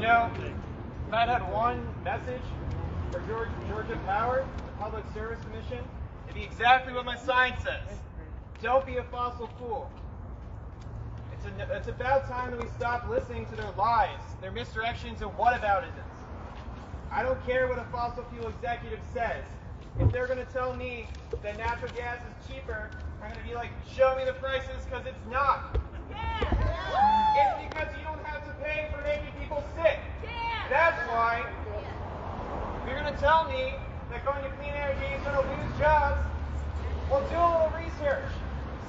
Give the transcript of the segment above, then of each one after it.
You know, if I had one message for Georgia Power, the Public Service Commission, it'd be exactly what my sign says. Don't be a fossil fool. It's about time that we stop listening to their lies, their misdirections, and whataboutisms. I don't care what a fossil fuel executive says. If they're going to tell me that natural gas is cheaper, I'm going to be like, show me the prices, because it's not. It's because you don't have to pay for making people sick. That's why. If you're going to tell me that going to clean energy is going to lose jobs, well, do a little research.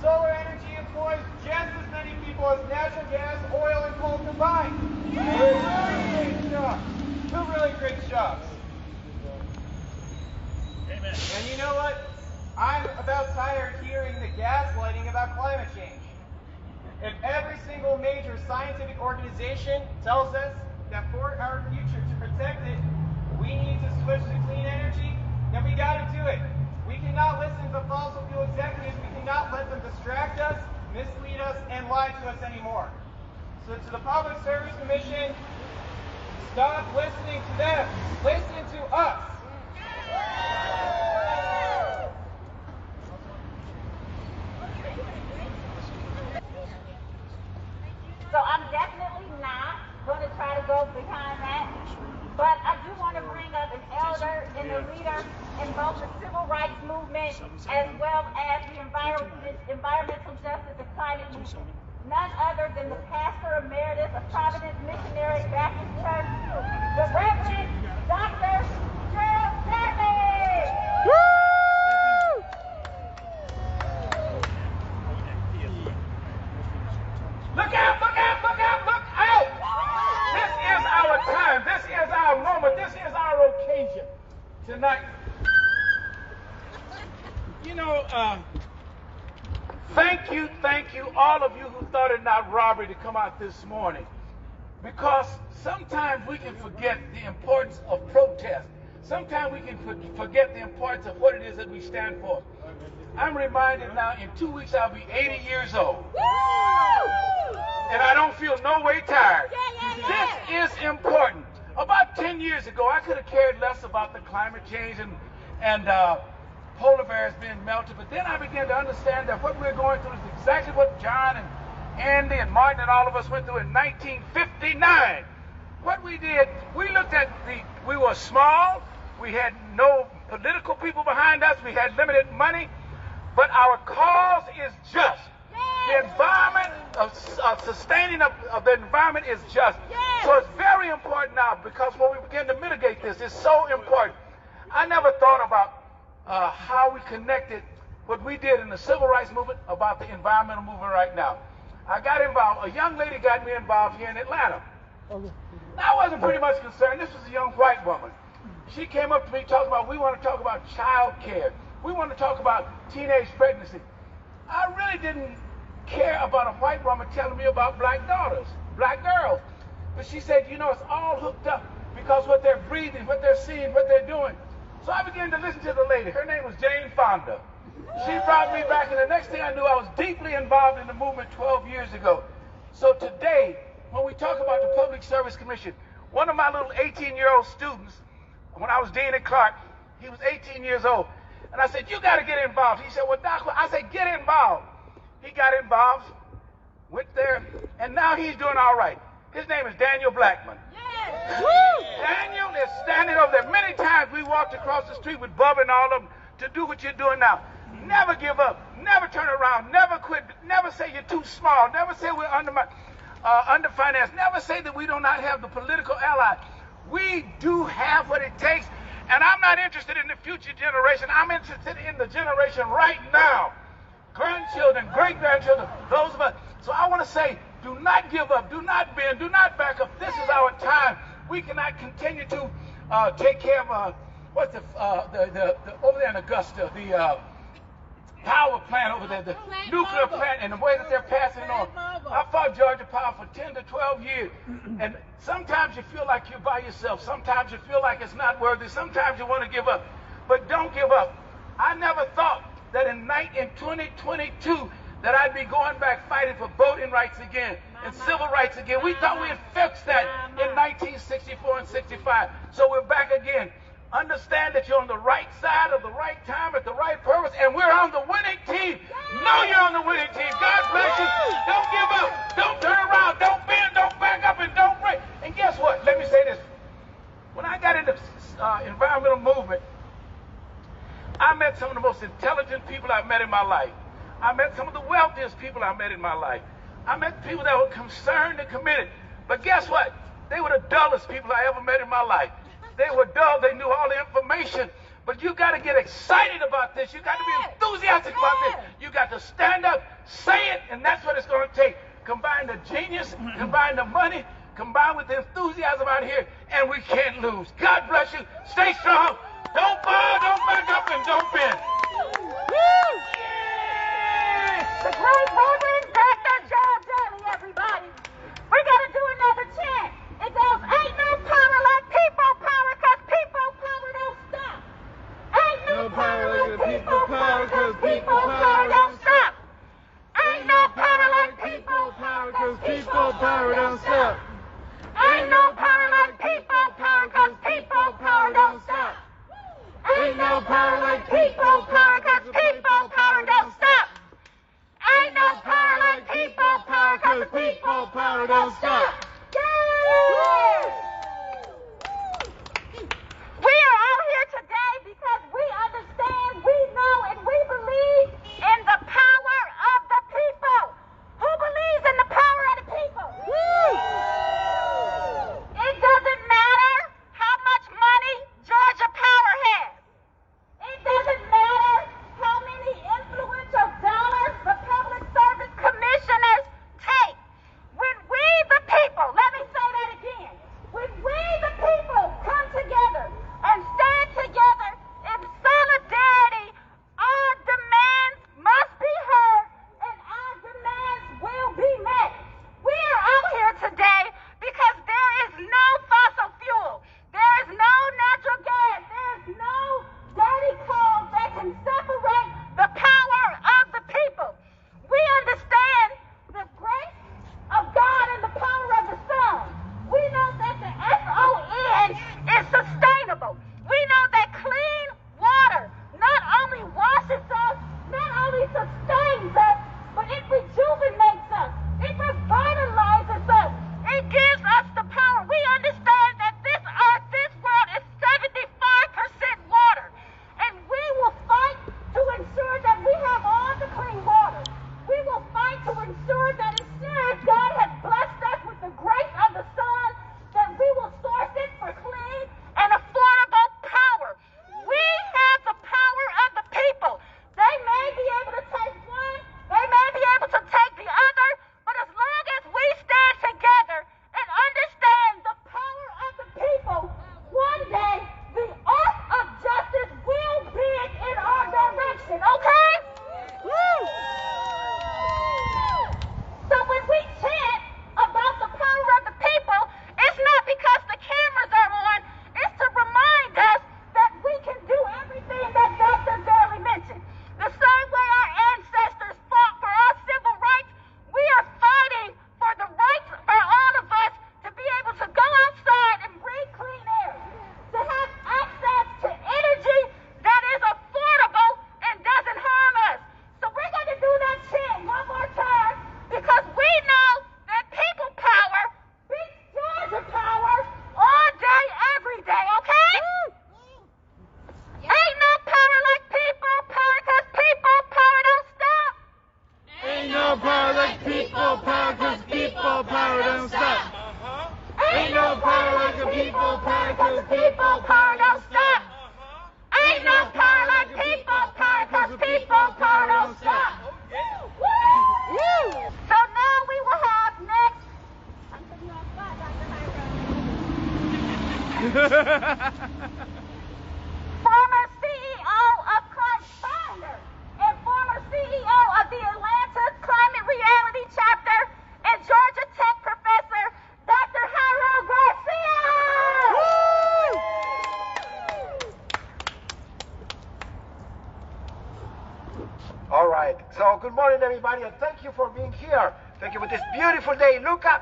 Solar energy employs just as many people as natural gas, oil, and coal combined. Two really great jobs. Amen. And you know what? I'm about tired hearing the gaslighting about climate change. If every single major scientific organization tells us that for our future, to protect it, we need to switch to clean energy, then we got to do it. We cannot listen to fossil fuel executives. We cannot let them distract us, mislead us, and lie to us anymore. So to the Public Service Commission, stop listening to them. Listen to us. So I'm definitely not going to try to go behind that. But I do want to bring up an elder and a leader in both the civil rights movement as well as the environmental justice and climate movement. None other than the pastor emeritus of Providence Missionary Baptist Church, the Reverend Dr. Gerald Savage. Look out, look out, look out, look out! This is our time. This is our moment. This is our occasion tonight. You know, thank you, all of you who thought it not robbery to come out this morning. Because sometimes we can forget the importance of protest. Sometimes we can forget the importance of what it is that we stand for. I'm reminded now, in 2 weeks I'll be 80 years old. And I don't feel no way tired. This is important. About 10 years ago, I could have cared less about the climate change and polar bears being melted, but then I began to understand that what we're going through is exactly what John and Andy and Martin and all of us went through in 1959. What we did, we looked at we were small, we had no political people behind us, we had limited money, but our cause is just. The environment, sustaining of the environment is just. So it's very important now, because when we begin to mitigate this, it's so important. I never thought about how we connected what we did in the civil rights movement about the environmental movement right now. I got involved, a young lady got me involved here in Atlanta. I wasn't pretty much concerned. This was a young white woman. She came up to me talking about, we want to talk about child care. We want to talk about teenage pregnancy. I really didn't care about a white woman telling me about black daughters, black girls. But she said, you know, it's all hooked up because what they're breathing, what they're seeing, what they're doing. So I began to listen to the lady. Her name was Jane Fonda. She brought me back, and the next thing I knew, I was deeply involved in the movement 12 years ago. So today, when we talk about the Public Service Commission, one of my little 18-year-old students, when I was Dean at Clark, he was 18 years old. And I said, you got to get involved. He said, well, Doc, I said, get involved. He got involved, went there, and now he's doing all right. His name is Daniel Blackman. Yes. Daniel is standing over there. Many times we walked across the street with Bub and all of them to do what you're doing now. Never give up. Never turn around. Never quit. Never say you're too small. Never say we're underfinanced. Never say that we do not have the political ally. We do have what it takes. And I'm not interested in the future generation. I'm interested in the generation right now. Grandchildren, great-grandchildren, those of us. So I want to say, do not give up, do not bend, do not back up. This is our time. We cannot continue to take care of what's the over there in Augusta, the power plant over there, the nuclear plant, and the way that they're passing it on. I fought Georgia Power for 10 to 12 years, and sometimes you feel like you're by yourself. Sometimes you feel like it's not worthy. Sometimes you want to give up, but don't give up. I never thought that in 2022 that I'd be going back fighting for voting rights again and civil rights again. We thought we had fixed that in 1960. 64 and 65. So we're back again. Understand that you're on the right side of the right time at the right purpose, and we're on the winning team. Know you're on the winning team. God bless you. Don't give up. Don't turn around. Don't bend. Don't back up, and don't break. And guess what? Let me say this. When I got into environmental movement, I met some of the most intelligent people I've met in my life. I met some of the wealthiest people I've met in my life. I met people that were concerned and committed. But guess what? They were the dullest people I ever met in my life. They were dull. They knew all the information. But you got to get excited about this. You got to be enthusiastic about this. You got to stand up, say it, and that's what it's going to take. Combine the genius, combine the money, combine with the enthusiasm out here, and we can't lose. God bless you. Stay strong. Don't bow, don't back up, and don't bend. The great Reverend Dr. John Daly, everybody. We're going to do another chant. It goes, ain't no power like people power, cause people power don't stop. Ain't no power like people power, cause people power don't stop. Ain't no power like people power, cause people power don't stop. Ain't no power like people power, cause people power don't stop. Ain't no power like people power, cause people power don't stop. Ain't no power like people power, cause people power don't stop. We are all here today because we understand, we know, and we believe in the power of the people. Who believes in the power of the people? It doesn't matter how much money Georgia Power has. It doesn't matter how many influential dollars the public service commissioners take. When we, the people, let me say that again. When we, the people, come together and stand together in solidarity, our demands must be heard and our demands will be met. We are out here today because there is no fossil fuel. There is no natural gas. There is no dirty coal that can separate the power of the people. We understand the grace of God and the power of the sun. We know that the SON is sustainable. We know that clean water not only washes us, not only sustains us, but it rejuvenates us. It revitalizes us. It gives us the power. We understand that this earth, this world is 75% water. And we will fight to ensure that we have all the clean water. We will fight to ensure that as soon as God has blessed us with the grace of the sun, that we will source it for clean and affordable power. We have the power of the people. They may be able to take one, they may be able to take the other, but as long as we stand together and understand the power of the people, one day the arc of justice will bend in our direction, okay? So when we chant about the power of the people, it's not because the cameras are on, it's to remind us that we can do everything that Dr. Daly mentioned. The same way our ancestors fought for our civil rights, we are fighting for the rights for all of us to be able to go outside and breathe clean air, to have access to energy that is affordable and doesn't harm us. So we're going to do that chant one more time because we know that people power beats Georgia power all day, every day, okay? Ain't no power like people power cause people power don't stop. Ain't no power like people power, cause people power don't stop. Ain't no power like the people power cause people power don't stop. Ain't no power like people power cause people power don't stop. So now we will have next. I'm putting you on spot, Dr. Former CEO of Founder and former CEO of the Atlanta Climate Reality Chapter and Georgia Tech professor, Dr. Harold Garcia. All right. So good morning, everybody, and thank you for being here. Thank you for this beautiful day. Look up.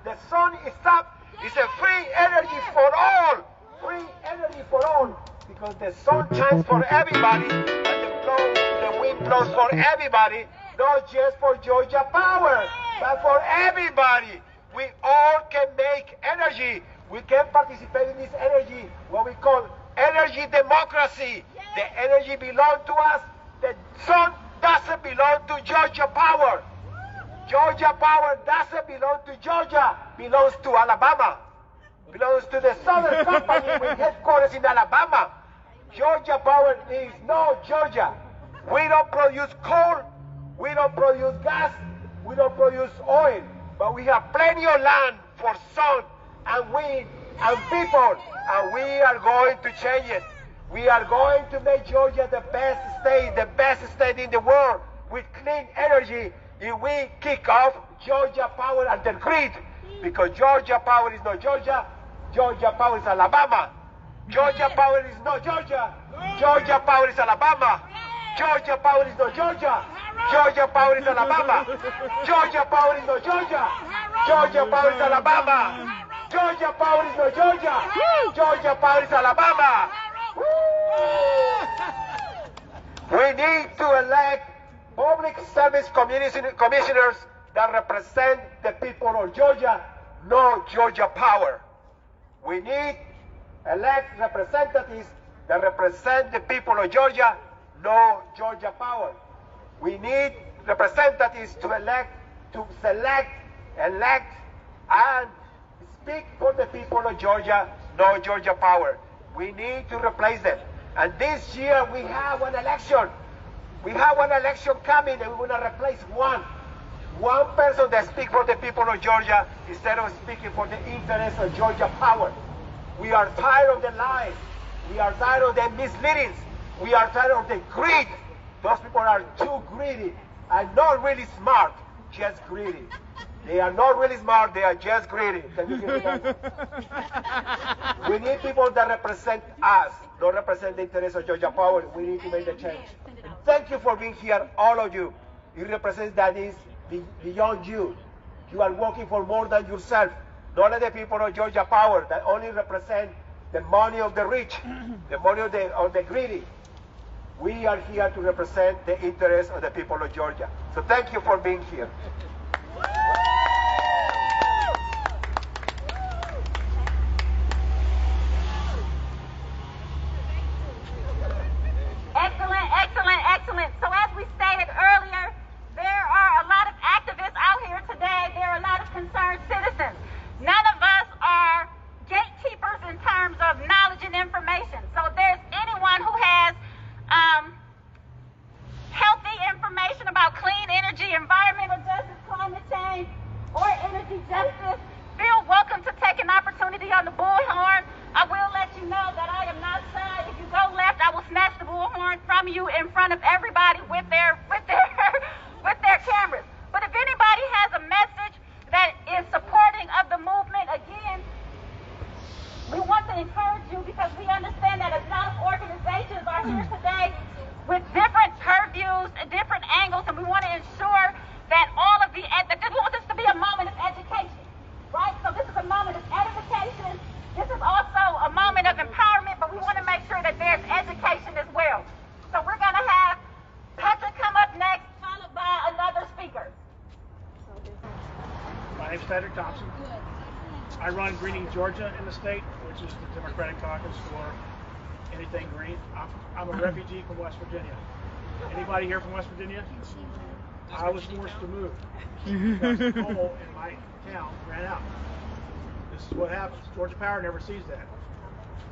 The sun is up. It's a free energy. because the sun shines for everybody and the wind blows for everybody, not just for Georgia Power, but for everybody. We all can make energy. We can participate in this energy, what we call energy democracy. The energy belongs to us. The sun doesn't belong to Georgia Power. Georgia Power doesn't belong to Georgia, belongs to Alabama. Belongs to the Southern Company with headquarters in Alabama. Georgia Power is no Georgia. We don't produce coal, we don't produce gas, we don't produce oil, but we have plenty of land for sun and wind and people, and we are going to change it. We are going to make Georgia the best state in the world with clean energy if we kick off Georgia Power and the grid, because Georgia Power is not Georgia, Georgia Power is Alabama. Georgia Power is not Georgia, Georgia Power is Alabama. Georgia Power is not Georgia, Georgia Power is Alabama. Georgia Power is not Georgia, Georgia Power is Alabama. Georgia Power is not Georgia, Georgia Power is Alabama. We need to elect public service commissioners that represent the people of Georgia, not Georgia Power. We need elect representatives that represent the people of Georgia, no Georgia Power. We need representatives to select, elect, and speak for the people of Georgia, no Georgia Power. We need to replace them. And this year we have an election. We have an election coming, and we're going to replace one person that speaks for the people of Georgia instead of speaking for the interests of Georgia Power. We are tired of the lies. We are tired of the misleadings. We are tired of the greed. Those people are too greedy and not really smart, just greedy. They are not really smart, they are just greedy. Can you hear me, guys? We need people that represent us, not represent the interests of Georgia Power. We need to make the change. And thank you for being here, all of you. It represents that is beyond you. You are working for more than yourself. Not like the people of Georgia Power that only represent the money of the rich, the money of the greedy. We are here to represent the interests of the people of Georgia. So thank you for being here. Excellent. So as we stated earlier, there are a lot of activists out here today. There are a lot of concerned citizens. None of us are gatekeepers in terms of knowledge and information. So if there's anyone who has healthy information about clean energy, environmental justice, climate change, or energy justice, feel welcome to take an opportunity on the bullhorn. I will let you know that I am not shy. If you go left, I will snatch the bullhorn from you in front of everybody with their cameras. But if anybody has a message that is supporting of the movement, again, we want to encourage you because we understand that a lot of organizations are here today with different purviews and different angles, and we want to ensure that all of we want this to be a moment of education, right? So this is a moment of edification. This is also a moment of empowerment, but we want to make sure that there's education as well. So we're going to have Patrick come up next, followed by another speaker. My name's Patrick Thompson. I run Greening Georgia in the state, which is the Democratic caucus for anything green. I'm a refugee from West Virginia. Anybody here from West Virginia? I was forced to move because the coal in my town ran out. This is what happens. Georgia Power never sees that.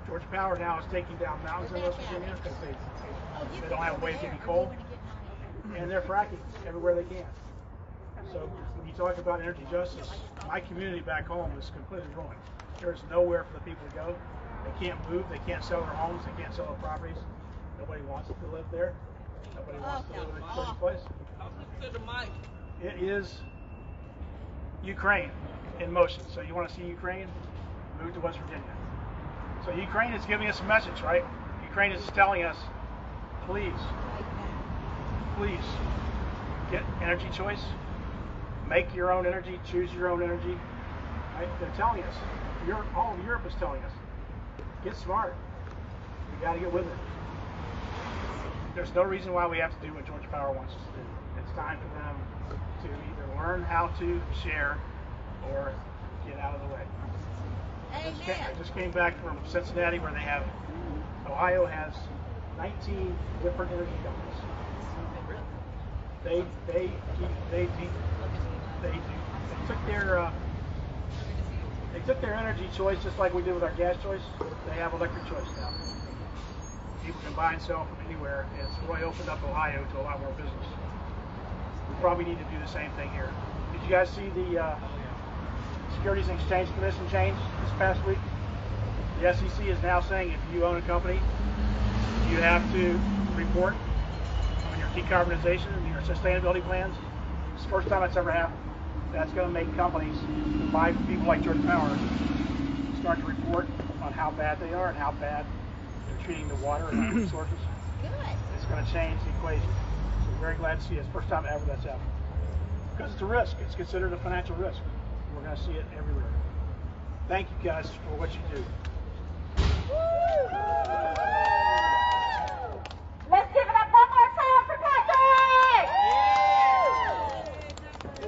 Georgia Power now is taking down mountains in West Virginia because they don't have a way of getting coal, and they're fracking everywhere they can. So when you talk about energy justice, my community back home is completely ruined. There's nowhere for the people to go. They can't move. They can't sell their homes. They can't sell their properties. Nobody wants to live there. Nobody wants to live in a certain place. It is Ukraine in motion. So you want to see Ukraine? Move to West Virginia. So Ukraine is giving us a message, right? Ukraine is telling us, please get energy choice. Make your own energy. Choose your own energy. Right? They're telling us. All of Europe is telling us. Get smart. We got to get with it. There's no reason why we have to do what Georgia Power wants us to do. It's time for them to either learn how to share or get out of the way. I just came back from Cincinnati, where Ohio has 19 different energy companies. They took their energy choice just like we did with our gas choice. They have electric choice now. People can buy and sell from anywhere, and it's really opened up Ohio to a lot more business. We probably need to do the same thing here. Did you guys see the Securities and Exchange Commission change this past week? The SEC is now saying if you own a company, you have to report on your decarbonization and your sustainability plans. It's the first time that's ever happened. That's going to make companies, by people like Georgia Power, start to report on how bad they are and how bad they're treating the water and other resources. Good. It's going to change the equation. So we're very glad to see it. It's the first time ever that's happened. Because it's a risk. It's considered a financial risk. We're going to see it everywhere. Thank you guys for what you do. Let's give it up one more time for Patrick!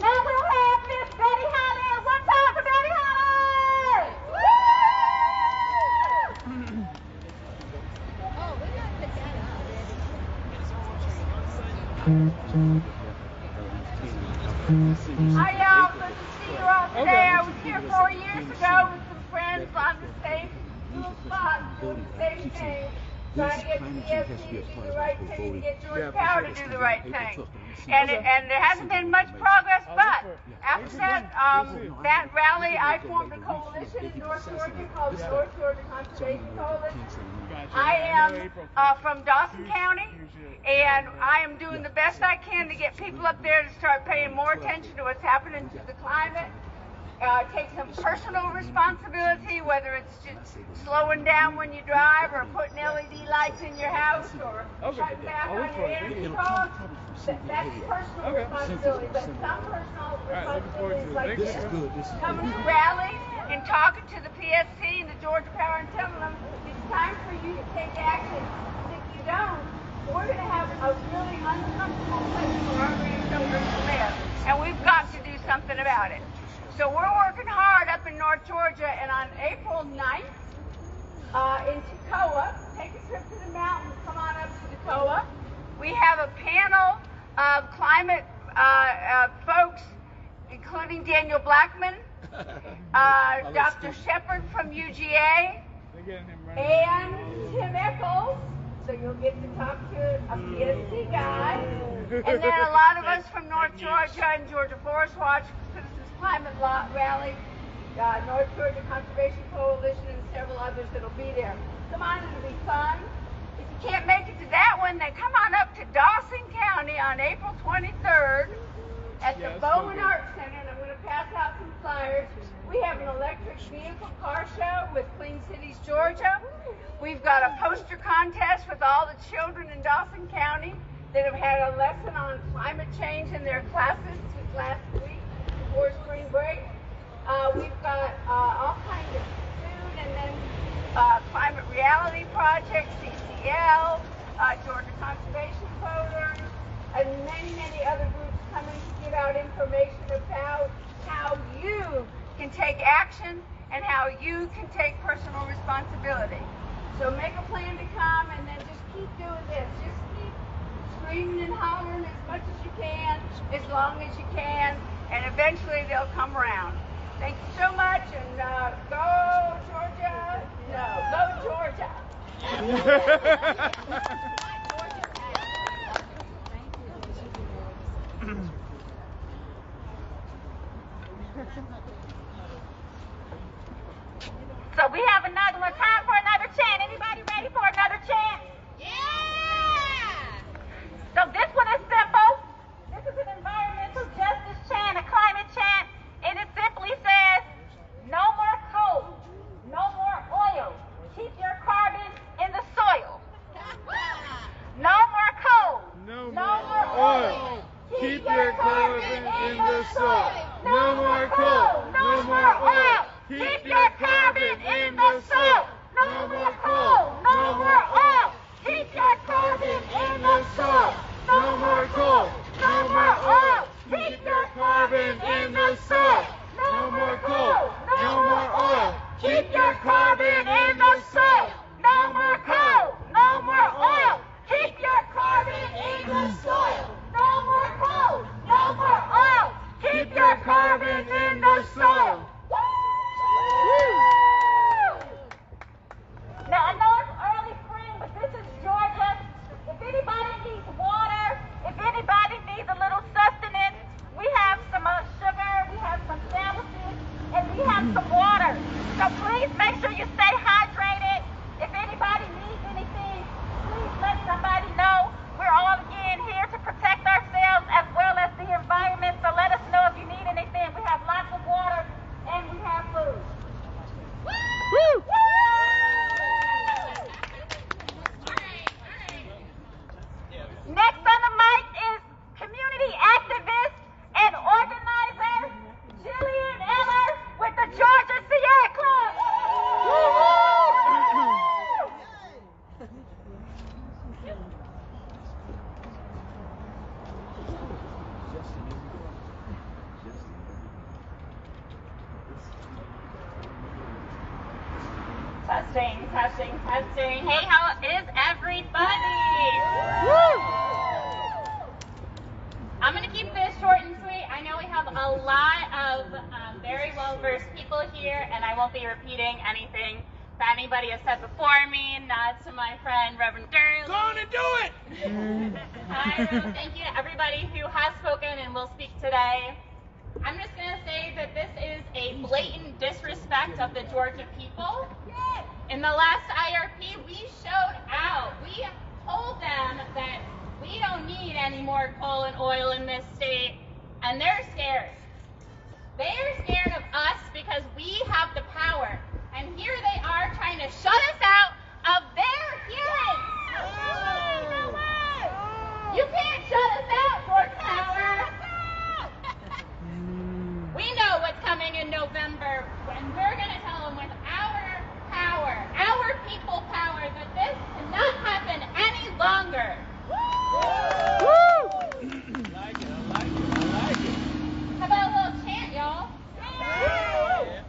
Now we'll have Miss Betty Holly. One time for Betty Holly! Oh, we gotta put that up. Hi y'all, good to see you all today. I was here 4 years ago with some friends on the same spot, doing the same thing. Trying to get the PSC to do the right thing, to get Georgia Power to do the right thing. And there hasn't been much progress, but after that rally, I formed a coalition in North Georgia called the North Georgia Conservation Coalition. I am from Dawson County, and I am doing the best I can to get people up there to start paying more attention to what's happening to the climate. Take some personal responsibility, whether it's just slowing down when you drive or putting LED lights in your house or cutting back on your energy costs. That's personal responsibility, but some personal responsibilities like this. Coming to rally and talking to the PSC and the Georgia Power and telling them it's time for you to take action. If you don't, we're going to have a really uncomfortable place for our grandchildren to live, and we've got to do something about it. So we're working hard up in North Georgia, and on April 9th in Toccoa, take a trip to the mountains, come on up to Toccoa. We have a panel of climate folks, including Daniel Blackman, Dr. Shepard from UGA, and Tim Eccles. So you'll get to talk to a PSC guy. And then a lot of us from North Georgia and Georgia Forest Watch, Climate Rally, North Georgia Conservation Coalition, and several others that'll be there. Come on, it'll be fun. If you can't make it to that one, then come on up to Dawson County on April 23rd at the Bowen Art Center, and I'm going to pass out some flyers. We have an electric vehicle car show with Clean Cities, Georgia. We've got a poster contest with all the children in Dawson County that have had a lesson on climate change in their classes since last week before spring break. We've got all kinds of food, and then Climate Reality Project, CCL, Georgia Conservation Voters, and many, many other groups coming to give out information about how you can take action and how you can take personal responsibility. So make a plan to come, and then just keep doing this. Just keep screaming and hollering as much as you can, as long as you can, and eventually they'll come around. Thank you so much, and go Georgia! No, go Georgia! So we have another one. Time for another chant. Anybody ready for another chant? Yeah! So this one is simple. This is an environmental justice chant, a climate chant, and it simply says, no more coal, no more oil. Keep your carbon in the soil. No more coal, no more oil. Keep your carbon in the soil. No more coal, no more oil. Keep your carbon in the soil. No more coal, no more oil. Please make sure you stay hydrated. If anybody needs anything, please let somebody know. We're all again here to protect ourselves as well as the environment. So let us know if you need anything. We have lots of water and we have food. Woo! Woo! Next on the mic is community activist and organizer Jillian Eller with the Georgia Sierra Club. Testing, testing, testing. Hey, how is everybody? Woo! I'm going to keep this short and sweet. I know we have a lot of very well-versed people here, and I won't be repeating anything that anybody has said before me. Nods to my friend, Reverend Durley. Go on and do it! Thank you to everybody who has spoken and will speak today. I'm just going to say that this is a blatant disrespect of the Georgia people. In the last IRP, we showed out. We told them that we don't need any more coal and oil in this state, and they're scared. They're scared of us because we have the power, and here they are trying to shut us out of their hearings. No way! You can't shut us out, Georgia Power. We know what's coming in November, when we're going to tell them with our power, our people power, that this cannot happen any longer. Woo! I like it, I like it, I like it. How about a little chant, y'all? Yeah.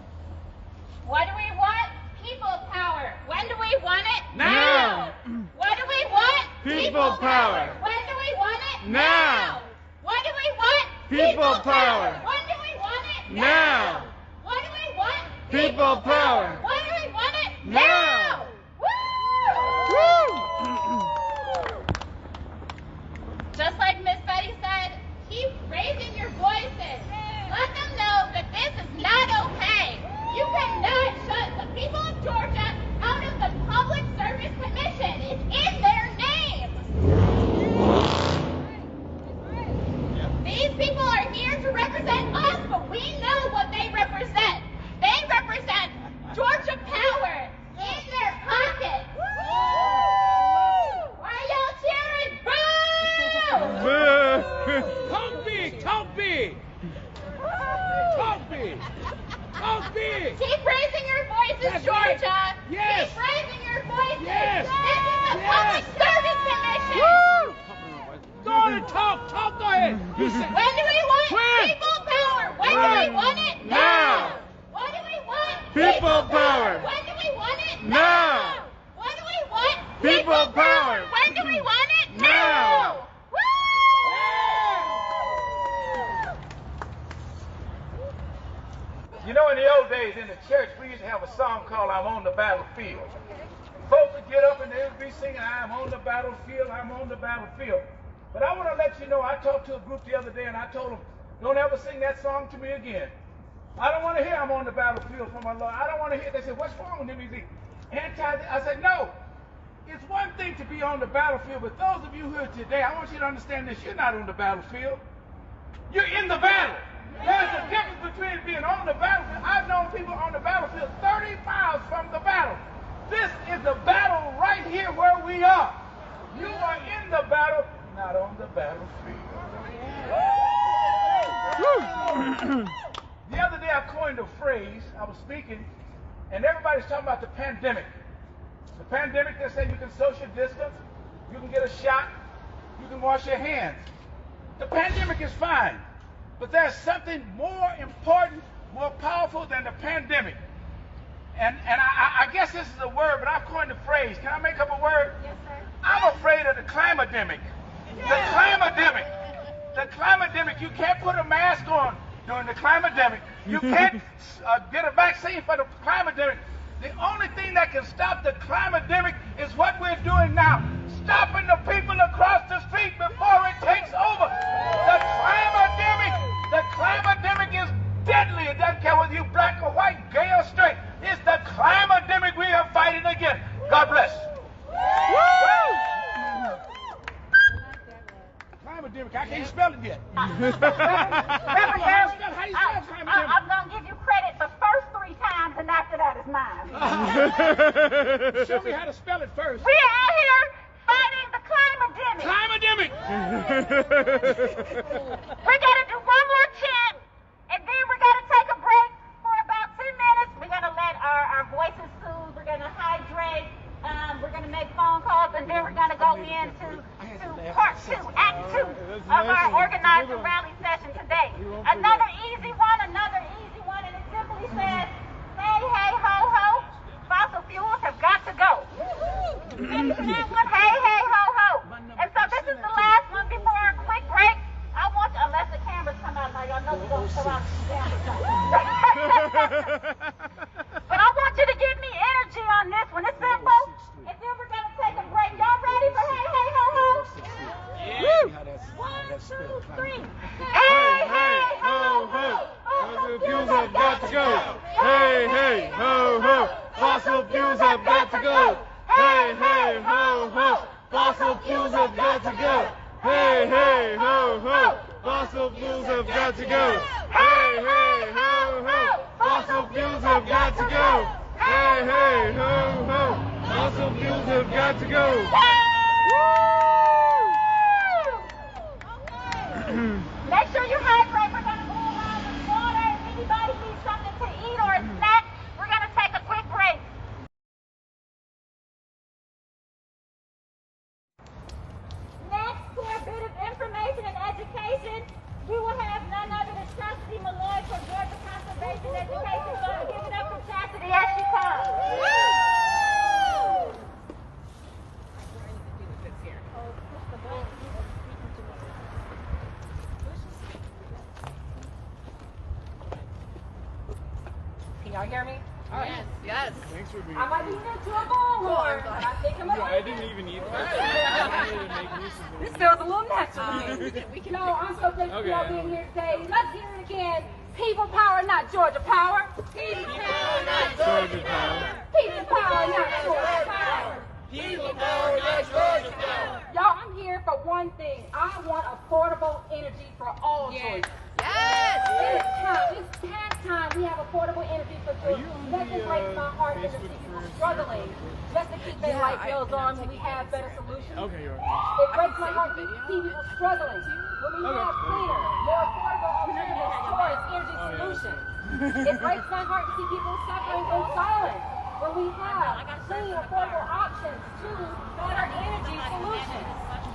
What do we want? People power. When do we want it? Now. What do we want? People power. When do we want it? Now. What do we want? People power. When do we want it? Now. What do we want? People power. When do we want it? Now. Woo! Just like Miss Betty said, keep raising your voices. Let them know that this is not okay. You cannot shut the people of Georgia out of the Public Service Commission. It's in their name. These people are here to represent us, but we know what they represent. They represent Georgia power in their pocket. Why are y'all cheering? Boo! Talk big, talk big. Talk big. Talk big. Keep raising your voices, That's Georgia. right. Yes. Keep raising your voices. Yes. This is the Yes. Public Service Commission. Woo! Go on and talk, talk, go ahead. You say, When do we want When? people power? When do When? we want it? Now. What do we want? People power. When do we want it? Now. What do we want? People power. When do we want it? Now. Woo! You know, in the old days in the church, we used to have a song called I'm on the Battlefield. Folks would get up and they would be singing, I'm on the battlefield, I'm on the battlefield. But I want to let you know, I talked to a group the other day and I told them, don't ever sing that song to me again. I don't want to hear I'm on the battlefield for my Lord. I don't want to hear. They said, what's wrong with him? Is he anti? I said, no. It's one thing to be on the battlefield, but those of you here today, I want you to understand this. You're not on the battlefield. You're in the battle. There's a difference between being on the battlefield. I've known people on the battlefield 30 miles from the battle. This is the battle right here where we are. You are in the battle, not on the battlefield. The other day I coined a phrase. I was speaking, and everybody's talking about the pandemic. The pandemic, they say you can social distance, you can get a shot, you can wash your hands. The pandemic is fine, but there's something more important, more powerful than the pandemic. And I guess this is a word, but I've coined a phrase. Can I make up a word? Yes, sir. I'm afraid of the climademic. The climademic. The climademic. You can't put a mask on during the climademic. You can't get a vaccine for the climademic. The only thing that can stop the climademic is what we're doing now. Stopping the people across the street before it takes over. The climademic is deadly. It doesn't care whether you're black or white, gay or straight. It's the Reverend Gurley, I'm going to give you credit the first 3 times, and after that is mine. Show me how to spell it first. We are out here fighting the climate-demic. Climate-demic. We're going to do one more chant, and then we're going to take a break for about 10 minutes. We're going to let our voices soothe. We're going to hydrate. We're going to make phone calls, and then we're going to go into part 2, act 2 of our organized rally session today. Another easy one, and it simply says, hey, hey, ho, ho, fossil fuels have got to go. Ready for that one? Hey, hey, ho, ho. And so this is the last one before our quick break. I want you, unless the cameras come out now, y'all know we're going to show out the cameras. But I want you to give me energy on this one. It's simple. And then we're going to take a break. Y'all ready for hey, hey, ho, ho? Yeah. 1, 2, 3. Hey, hey, ho, ho. Fossil fuels have got to go. Hey, hey, ho, ho. Fossil fuels have got to go. Hey, hey, ho, ho. Fossil fuels have got to go. Hey, hey, ho, ho. Fossil fuels have got to go. Hey, hey, ho, ho. Fossil fuels have got to go. Hey, hey, ho, ho. Fossil fuels have got to go. Make sure you hydrate. We're going to go around with water. If anybody needs something to eat or a snack, we're going to take a quick break. Next, for a bit of information and education, we will have none other than Chastity Malloy for Georgia Conservation Education Fund. Give it up for Chastity as she comes. Can y'all hear me? All right. Yes. Thanks for being I might be into a bullhorn, but I think I'm I didn't even need that. I wanted to make use of This feels a little natural to me. No, I'm so thankful for y'all Okay. being here today. Let's hear it again. People power, not Georgia power. People power, not Georgia power. People power, not Georgia power. People power, not Georgia power. Y'all, I'm here for one thing. I want affordable energy for all Georgians. Yes. It is time. It's past time we have affordable energy for Georgia. Nothing breaks my heart than to see people struggling just to keep their light bills on when we have better solutions. Okay, you're It breaks my heart to see people struggling when we have cleaner, more affordable alternatives towards energy solutions. It breaks my heart to see people suffering in silence when we have clean, affordable options to better energy solutions.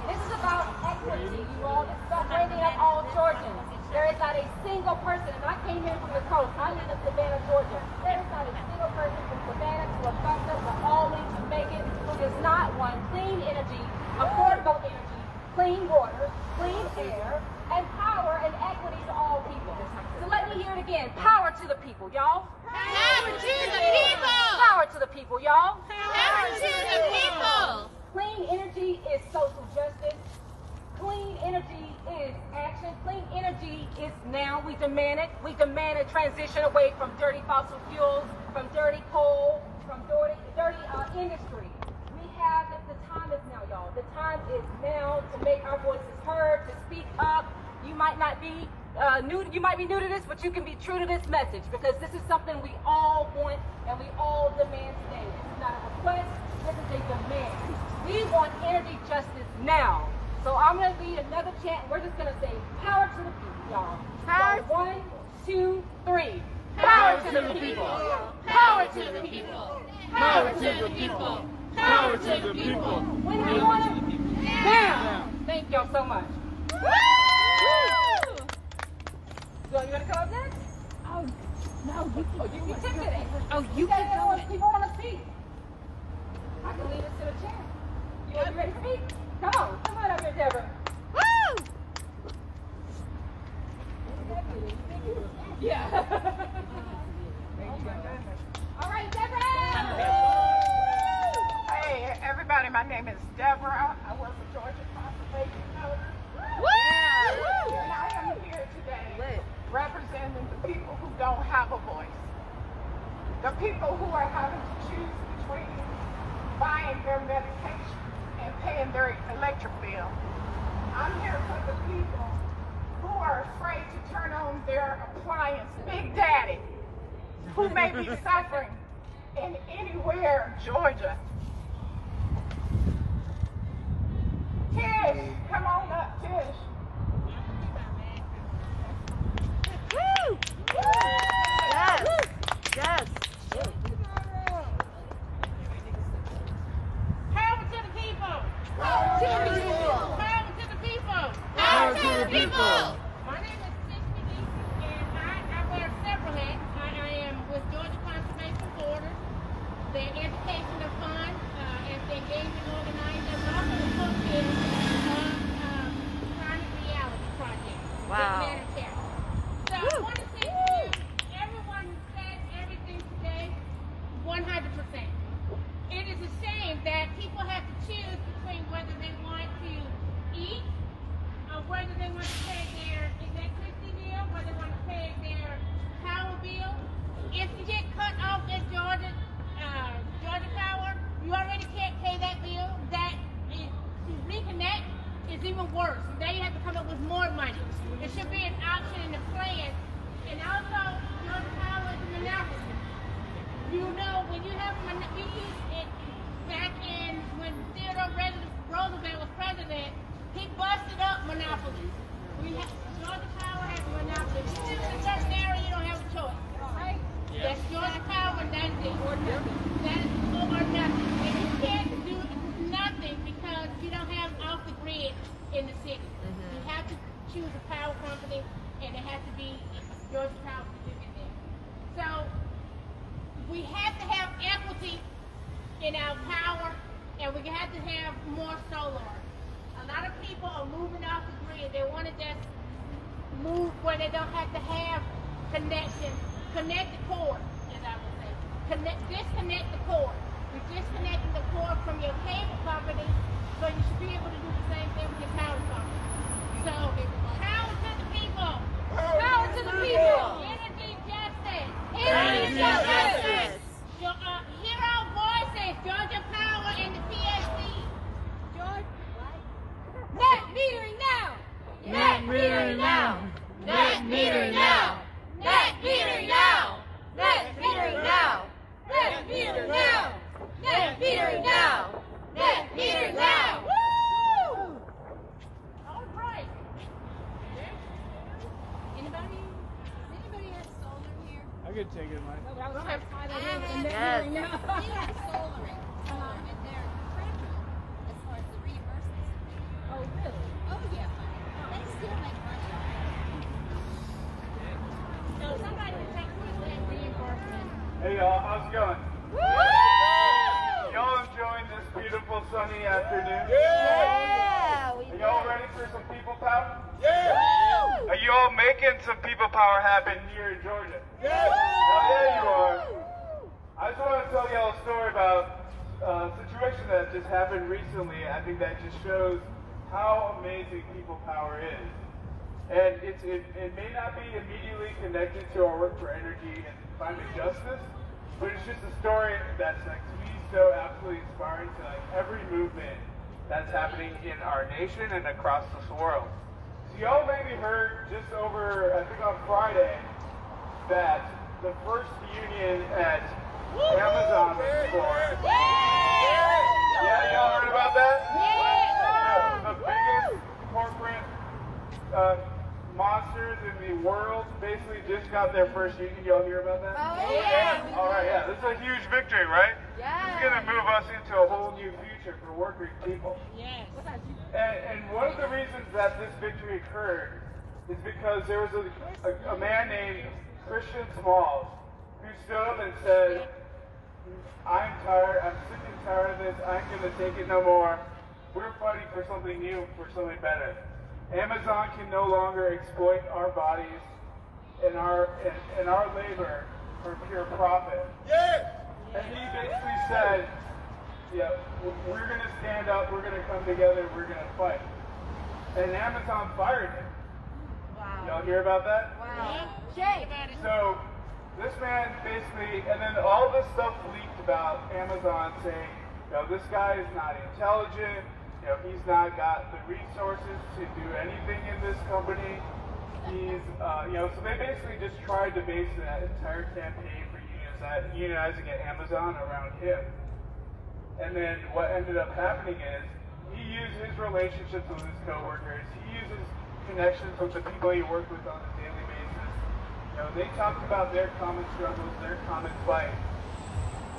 This is about equity, you all. This is about bringing up all Georgians. There is not a single person, and I came here from the coast. I live in Savannah, Georgia. There is not a single person from Savannah to Augusta to Albany to Macon who does not want clean energy, affordable energy, clean water, clean air, and power and equity to all people. So let me hear it again. Power to the people, y'all. Power to the people. Power to the people, y'all. Power to the people. Clean energy is social justice. Clean energy is action. Clean energy is now. We demand it. We demand a transition away from dirty fossil fuels, from dirty coal, from dirty industry. We have, the time is now, y'all. The time is now to make our voices heard, to speak up. You might not be you might be new to this, but you can be true to this message because this is something we all want and we all demand today. This is not a request. This is a demand. We want energy justice now. So I'm going to lead another chant. We're just going to say power to the people, y'all. Power. So 1, 2, 3. Power to the people. Power to the people. Power to the people. Power to the people. When we want them now. Thank y'all so much. Woo! So you want to come up next? Oh, no, you can You keep it. Oh, you guys can know do if it. people want to speak. I can lead us to the chair. You ready for me? Come on up here, Deborah. Woo! Yeah. All right, Deborah. Hey, everybody, my name is Deborah. I work for Georgia Conservation Fund. Woo! And I am here today representing the people who don't have a voice. The people who are having to choose between buying their medication and paying their electric bill. I'm here for the people who are their appliance, Big Daddy, who may be suffering in anywhere, Georgia. Tish, come on up, Tish. Woo! Yes! Yes! Power to the people! Power to the people! Power to the people! Power to the people! My name is Tish McGee, and I wear several hats. I am with Georgia Conservation Borders, their educational fund, as they engage and organize, and also the co-chair of Chronic Reality Project. Wow. Humanitarian. So I want to say to you, everyone said everything today, 100%. It is a shame that people have to choose between whether they want to eat or whether they want to pay their electricity bill, whether they want to pay their power bill. If you get cut off at Georgia Power, you already can't pay that bill. That is, to reconnect is even worse. Now you have to come up with more money. It should be an option in the plan. And also, Georgia Power is a monopoly. You know, when you have we used it back in when Theodore Roosevelt was president, he busted up monopolies. Georgia Power has a monopoly. If you live in a certain area, you don't have a choice. Right? Yeah. That's Georgia Power, and that's it. Or nothing. That is or nothing. And you can't do nothing because you don't have off the grid in the city. You have to choose a power company, and it has to be Georgia Power to live in there. So we have to have equity in our power, and we have to have more solar. A lot of people are moving off the grid. They want to just move where they don't have to have connection. Connect the cord, as I would say. Disconnect the cord. You're disconnecting the cord from your cable company, so you should be able to do the same thing with your power company. So, power to the people. Power to the people! Energy justice. Energy justice! Hear our voices, Georgia Power and the PSC. Net metering now. Net metering now! Net metering now! Net metering now! Net metering now! Net metering now! Net metering now! Net metering now! Woo! All right. Anybody has solar here? I could take it, Mike. No, but I was trying to find out Yes. we have solar, and they're crappy as far as the reimbursements. Oh, really? Oh yeah, they still make money on it. So somebody can take that reimbursement. Hey y'all, how's it going? Woo! Y'all enjoying this beautiful sunny afternoon? Yeah! We Are y'all ready for some people power? Woo! Are you all making some people power happen here in Georgia? Yeah! Oh yeah, you are. I just want to tell y'all a story about a situation that just happened recently. I think that just shows how amazing people power is. And it may not be immediately connected to our work for energy and climate justice, but it's just a story that's like to me so absolutely inspiring to like every movement that's happening in our nation and across this world. So y'all maybe heard just over, I think on Friday, that the first union at Amazon was formed. Yeah, y'all heard about that? The biggest corporate monsters in the world basically just got their first union. Y'all hear about that? Oh, yeah. All right, yeah. This is a huge victory, right? Yeah. It's going to move us into a whole new future for working people. Yes. And one of the reasons that this victory occurred is because there was a man named Christian Smalls who stood up and said, I'm tired, I'm sick and tired of this, I ain't going to take it no more. We're fighting for something new, for something better. Amazon can no longer exploit our bodies and our labor for pure profit. Yes! And he basically said, yeah, we're going to stand up, we're going to come together, we're going to fight. And Amazon fired him. Wow. Y'all hear about that? Wow. Jay. So this man basically, and then all this stuff leaked about Amazon saying, you know, this guy is not intelligent, you know, he's not got the resources to do anything in this company. he's, so they basically just tried to base that entire campaign for unionizing at Amazon around him. And then what ended up happening is he used his relationships with his coworkers. He uses connections with the people he worked with on a daily basis. They talked about their common struggles, their common fight.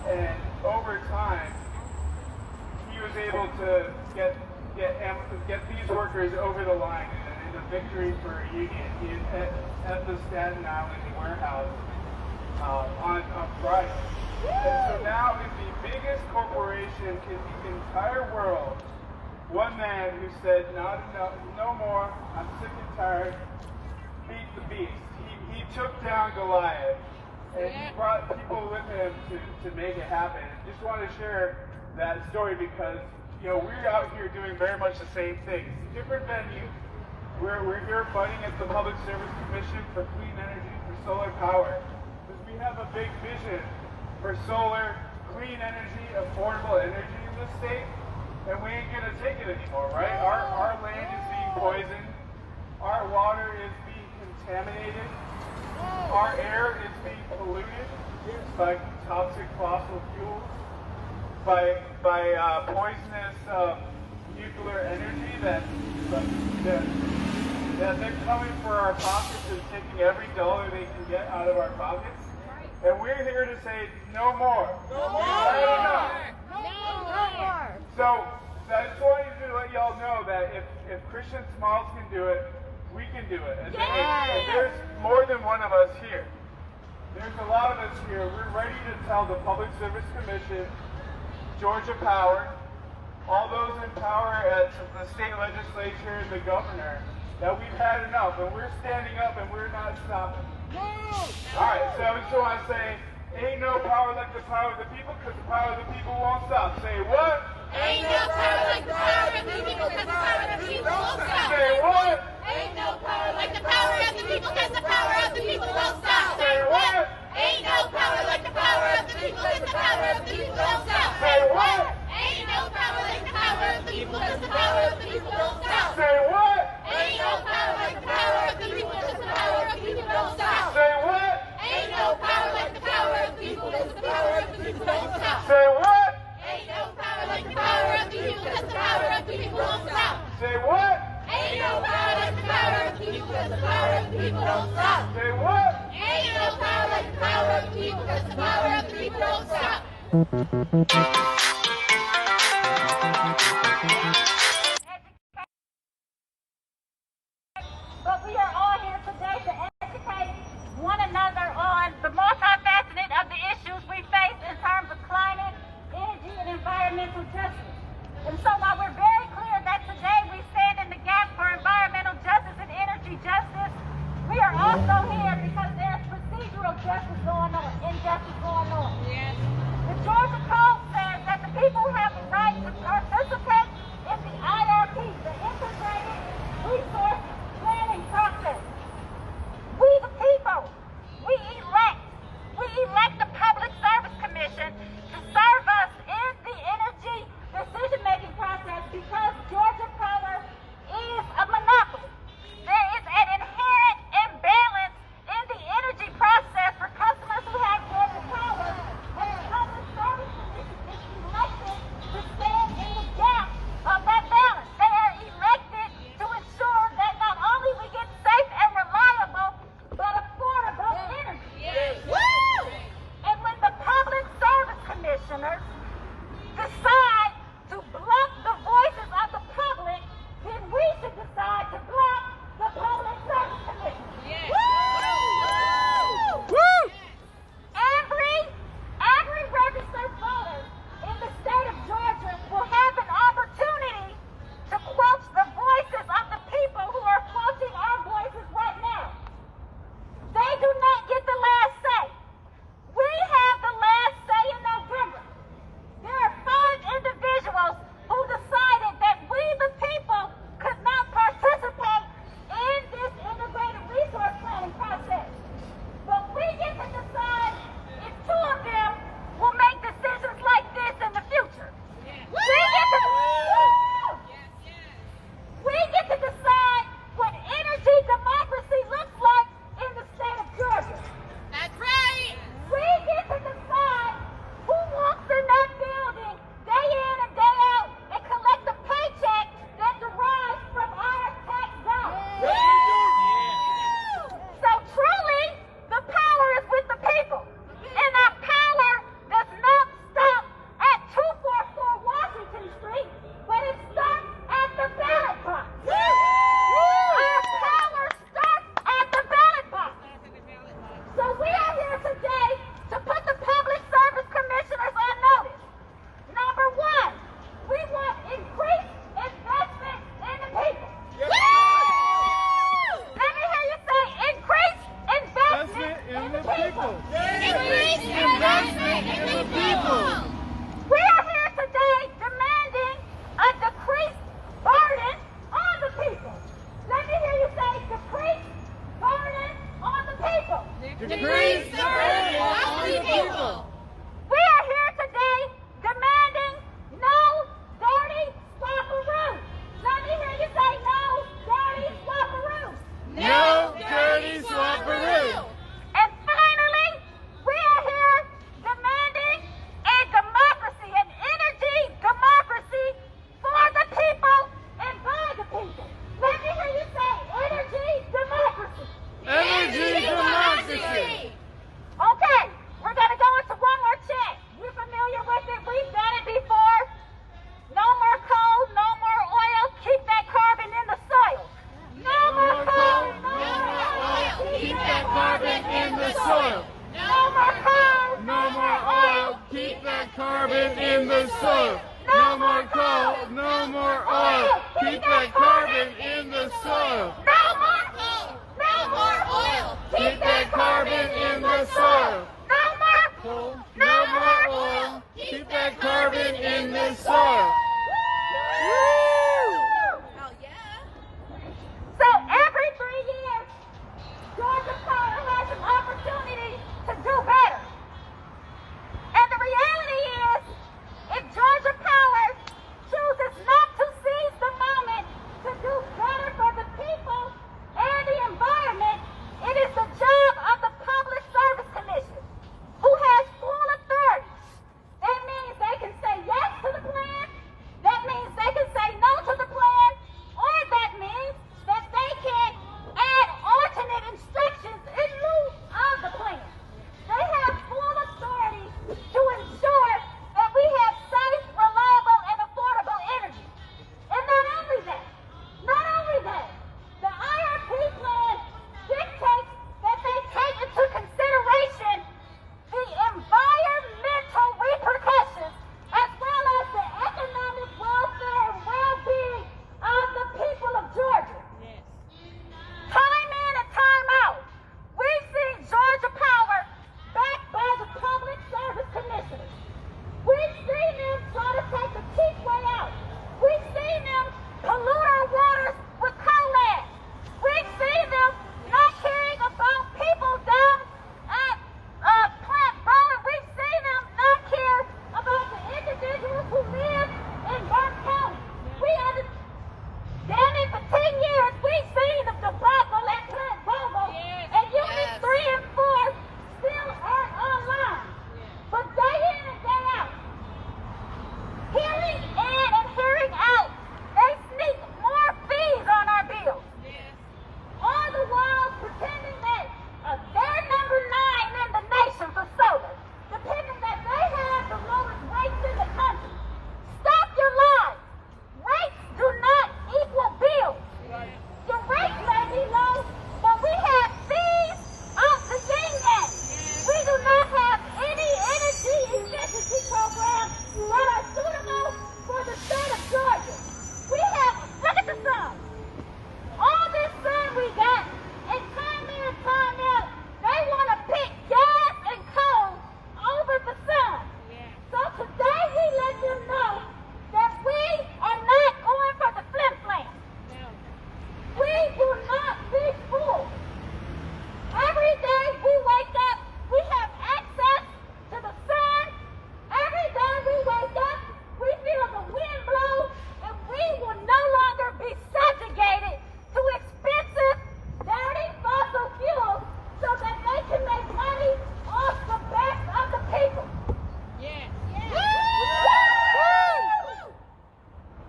And over time, he was able to get these workers over the line in a victory for a union at the Staten Island warehouse on Friday. And so now in the biggest corporation in the entire world, one man who said, not enough, no more, I'm sick and tired, beat the beast. He took down Goliath, and he brought people with him to make it happen. I just want to share that story because, we're out here doing very much the same thing. It's a different venue. We're here fighting at the Public Service Commission for clean energy, for solar power. Because we have a big vision for solar, clean energy, affordable energy in this state. And we ain't going to take it anymore, right? Our land is being poisoned. Our water is being contaminated. Our air is being polluted by toxic fossil fuels, by poisonous nuclear energy that they're coming for our pockets and taking every dollar they can get out of our pockets. And we're here to say no more. No more. So I just wanted to let y'all know that if Christian Smalls can do it, we can do it. And there's more than one of us here. There's a lot of us here. We're ready to tell the Public Service Commission, Georgia Power, all those in power at the state legislature and the governor, that we've had enough. And we're standing up and we're not stopping. Alright, so I just want to say, ain't no power like the power of the people, because the power of the people won't stop. Say what? Ain't no power like the power of the people, because the power of the people won't stop. Say what? Ain't no power like the power of the people, because the power of the people won't stop. Say what? Ain't no power like the power of the people, because the power of the people won't stop. Say what? Ain't no power like the power of the people, because the power of the people won't stop. Say what? Ain't no power like the power of the people, because the power of the people won't stop. Say what? Ain't no power like the power of the people, because the power of the people won't stop. Say what? Ain't no power like the power of the people, because the power of the people won't stop. Say what? Ain't no power like the power of the people, because the power of the people won't stop. Say what? Ain't no power like the power of the people, because the power of the people won't stop. But we are all here today to educate one another on the multifaceted of the issues we face in terms of climate, energy, and environmental justice. And so while we're very clear that today we stand in the gap for environmental justice and energy justice, we are also here because there's procedural justice going on, injustice going on. Yes. The Georgia Code says that the people have the right to participate in the IRP, the Integrated Resource Planning Process. We the people, we elect the Public Service Commission to serve us in the energy decision-making process because Georgia Power is a monopoly. There is an inherent imbalance in the energy process for customers who have Georgia Power, and the Public Service Commission is elected to stand in the gap of that balance. They are elected to ensure that not only we get safe and reliable, but affordable energy. Yes. Woo! And when the Public Service Commissioners decide to block the voices of the public, then we should decide to block the Public Service Commission. Yes. Woo! Woo! Every registered voter in the state of Georgia will have an opportunity to quench the voices of the people who are quenching our voices right now. They do not get the last say. We have the last say in November. There are 5 individuals carbon in the soil. No more coal, no more oil. Keep that carbon in the soil. No more coal, no more oil. Keep that carbon in the soil. No more coal, No more oil. Keep that carbon in the soil. So every 3 years, Georgia Power has an opportunity to do better. And the reality is, if Georgia Power chooses not to seize the moment to do better for the people and the environment, it is the job of the Public Service Commission, who has full authority. That means they can say yes to the plan, that means they can say no to the plan, or that means that they can add alternate instructions in lieu of the plan. They have full authority to ensure that we have safe, reliable, and affordable energy. And not only that, the IRP plan dictates that they take into consideration the environmental repercussions as well as the economic welfare and well-being of the people of Georgia. Time in and time out, we've seen Georgia Power backed by the Public Service Commissioners. We've seen them try to take the cheap way out. We've seen them pollute our waters with coal ash. We've seen them not caring about people down at Plant Road. We've seen them not care about the individuals who live in Burke County. We haven't, damn it, for 10 years, we've seen the debacle at Plant Road, and units 3 and 4 still aren't online. But day in and day out, hearing in and hearing out, they sneak more fees on our bills. All the while pretending that they're number 9 in the nation for solar, pretending that they have the lowest rates in the country. Stop your lies. Rates do not equal bills. Your rates may be low, but we have fees off the yin-yang. We do not have any energy efficiency programs that are suitable for the state of Georgia. We have, look at the sun. All this sun we got, and time in and time out, they want to pick gas and coal over the sun. So today we let them know that we are not going for the flim-flam. We do not be fooled. Every day we wake up, we have access to the sun. Every day we wake up, we feel the wind blow, and we will no longer be subjugated to expensive, dirty fossil fuels so that they can make money off the backs of the people.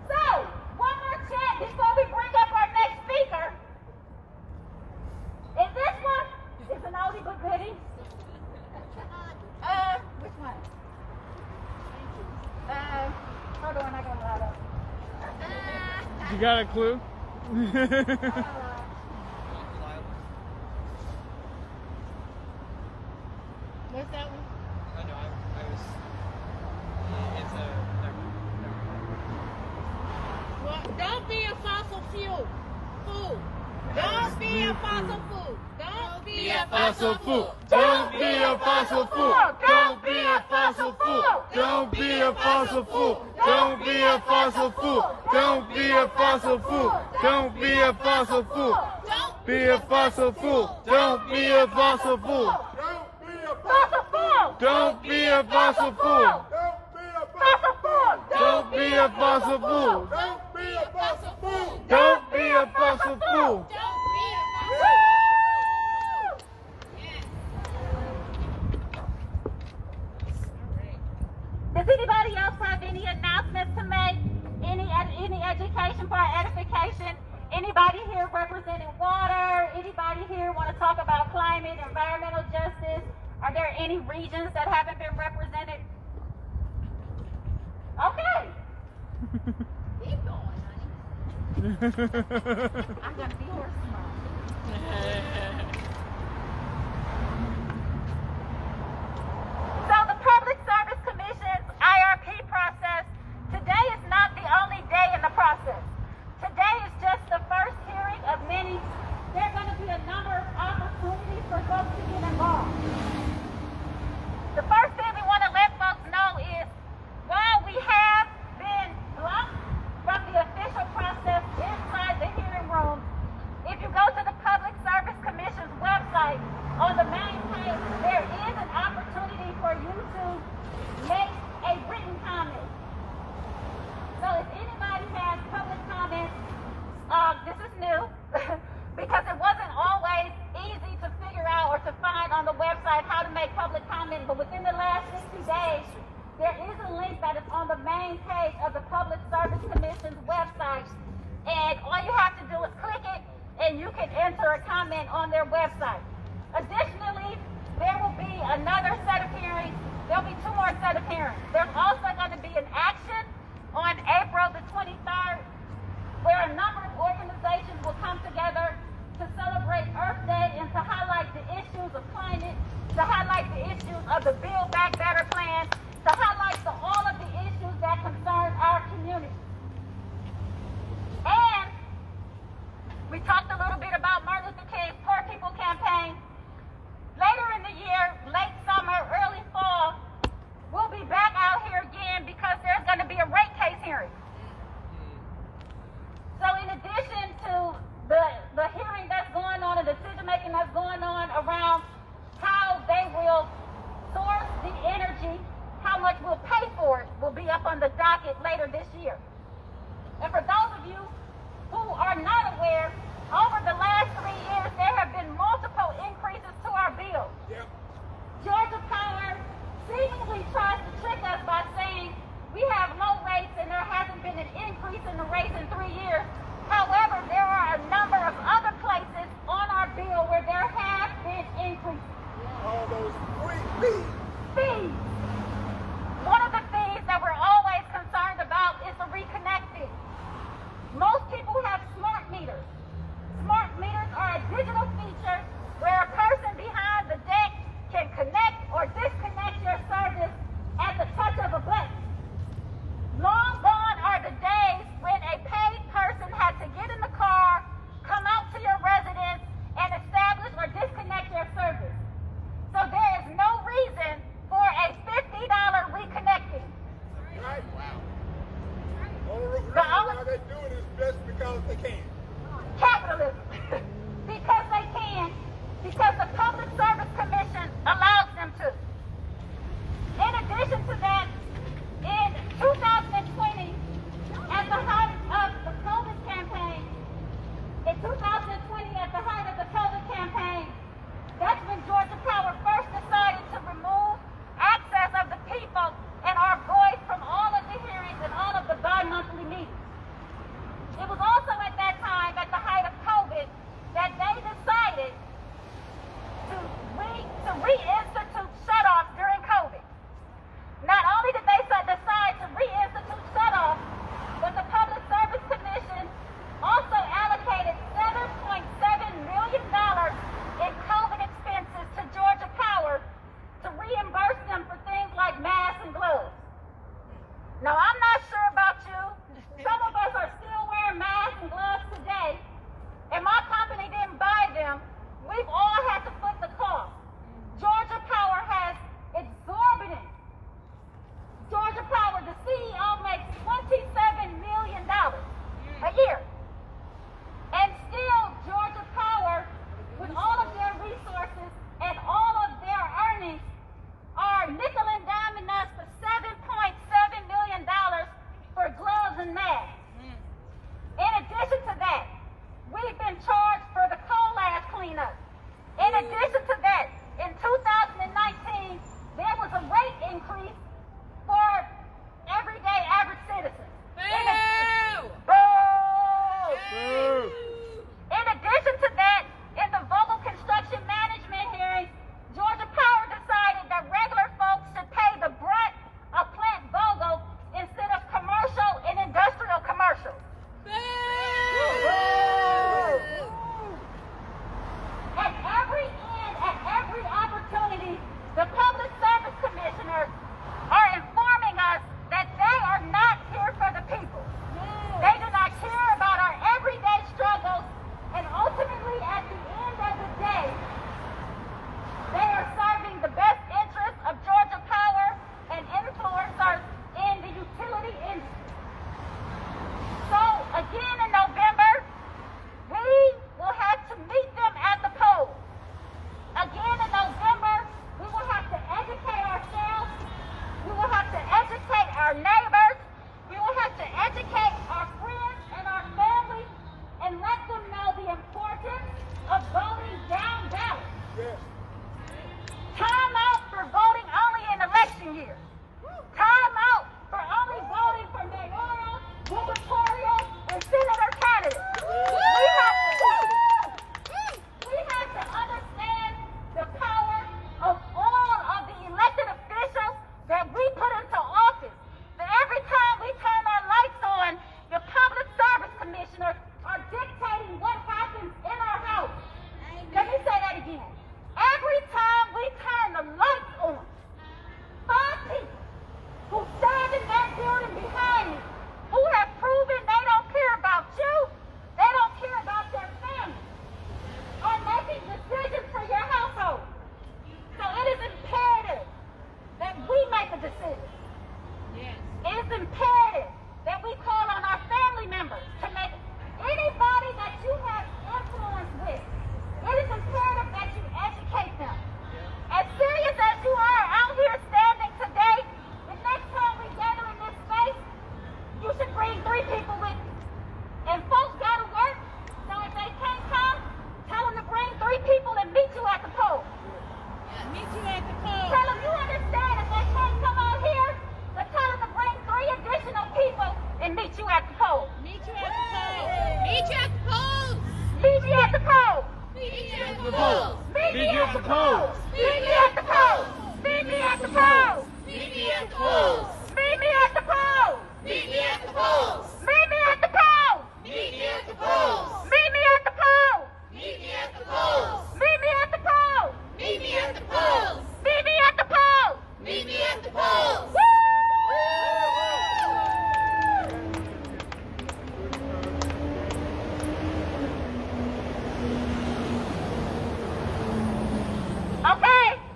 So, one more chat before we bring up our next speaker. And this one is an oldie but goodie. Which one? Hold on, I got a lot of. You got a clue? What's that one? I know, I was. It's a. Well, don't be a fossil fuel fool. Don't be a fossil fool. Don't be a Fossil fool. Don't be a fossil fool. Don't be a fossil fool. Don't be a fossil fool. Don't be a fossil fool. Don't be a fossil fool. Don't be a fossil fool. Be a fossil fool. Don't be a fossil fool. Don't be a fossil fool. Don't be a fossil fool. Don't be a fossil fool. Does anybody else have any announcements to make? Any education for our edification? Anybody here representing water? Anybody here want to talk about climate, environmental justice? Are there any regions that haven't been represented? Okay. Keep going, honey. I'm going to be here tomorrow. So the Public Service Commission's IRP main page of the Public Service Commission's website. And all you have to do is click it, and you can enter a comment on their website. Additionally, there will be another set of hearings. There'll be 2 more set of hearings. There's also going to be an action on April the 23rd, where a number of organizations will come together to celebrate Earth Day and to highlight the issues of climate, to highlight the issues of the Build Back Better plan, to highlight all of the issues that concern our community. And we talked a little bit about Martin Luther King's Poor People campaign. Later in the year, late summer, early fall, we'll be back out here again because there's going to be a rate case hearing. So in addition to the hearing that's going on and decision making that's going on around how they will source the energy, how much we'll pay for it, will be up on the docket later this year. And for those of you who are not aware, over the last 3 years, there have been multiple increases to our bill. Yep. Georgia Power seemingly tries to trick us by saying we have low rates and there hasn't been an increase in the rates in 3 years. However, there are a number of other places on our bill where there have been increases. All those fees. Fees. One of the fees that we're always concerned about is the reconnect fee. Most people have smart meters. Smart meters are a digital feature where a person behind the deck can connect or disconnect your service at the touch of a button. Long gone are the days when a paid person had to get in the car, come out to your residence, and establish or disconnect your service. So there is no reason for a $50 reconnect fee. Right? Wow. Only reason why they do it is just because they can. Capitalism. Because they can. Because the Public Service Commission allows them to. In addition to that, in 2020, at the height of the COVID campaign, that's when Georgia Power first decided to remove access of the people and our voice from all of the hearings and all of the bi-monthly meetings. It was also at that time, at the height of COVID, that they decided to the polls. Meet me at The polls. Meet me at the polls. Meet me at the polls. Meet me at the polls. Meet me at the polls. Meet me at the polls. Meet me at the polls. Meet me at the polls. Meet me at the polls. Meet me at the polls. Meet me at the polls. Meet me at the polls. Meet me at the polls. Meet me at the polls. Meet me at the polls.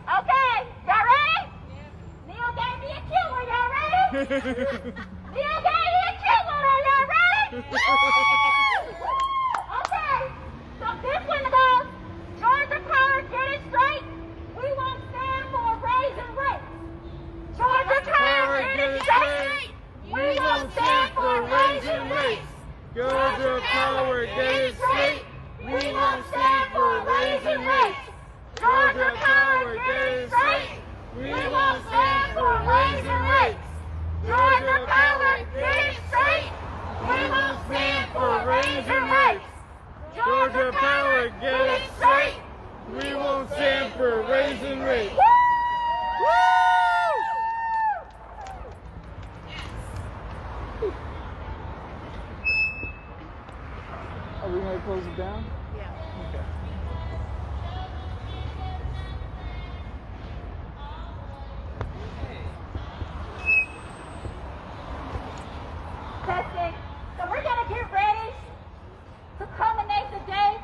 Okay, y'all ready? Neil gave me a cue one, y'all ready? Neil gave me a cue one, are y'all ready? Okay, so this one goes, Georgia Power, get it straight. We won't stand for raising rates. Georgia Power, get it straight. We won't stand for raising rates. Georgia Power, get it straight. We won't stand for raising rates. Georgia Power, get it straight. We won't stand for raising rates. Georgia Power, get it straight. We won't stand for raising rates. Georgia Power, get it straight. We won't stand for raising rates. Are we going to close it down? Yeah. Okay. Testing. So we're going to get ready to culminate the day.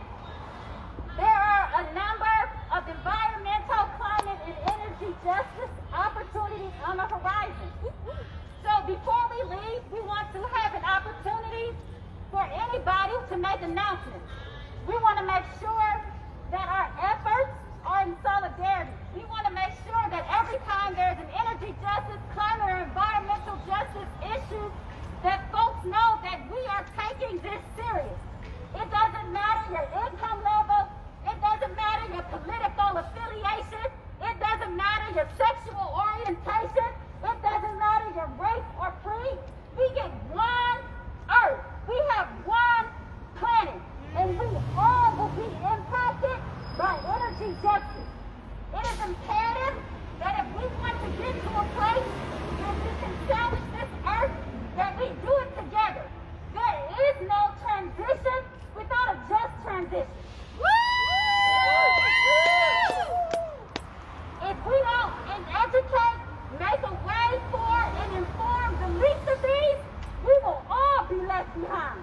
There are a number of environmental, climate, and energy justice opportunities on the horizon. So before we leave, we want to have an opportunity for anybody to make announcements. We want to make sure that our efforts are in solidarity. We want to make sure that every time there's an energy justice, climate, or environmental justice issue, that folks know that we are taking this serious. It doesn't matter your income level. It doesn't matter your political affiliation. It doesn't matter your sexual orientation. It doesn't matter your race or creed. We get one earth. We have one planet. And we all will be impacted by energy justice. It is imperative that if we want to get to a place where we can salvage this earth, that we do it together. There is no transition without a just transition. If we don't educate, make a way for, and inform the least of these, we will all be left behind.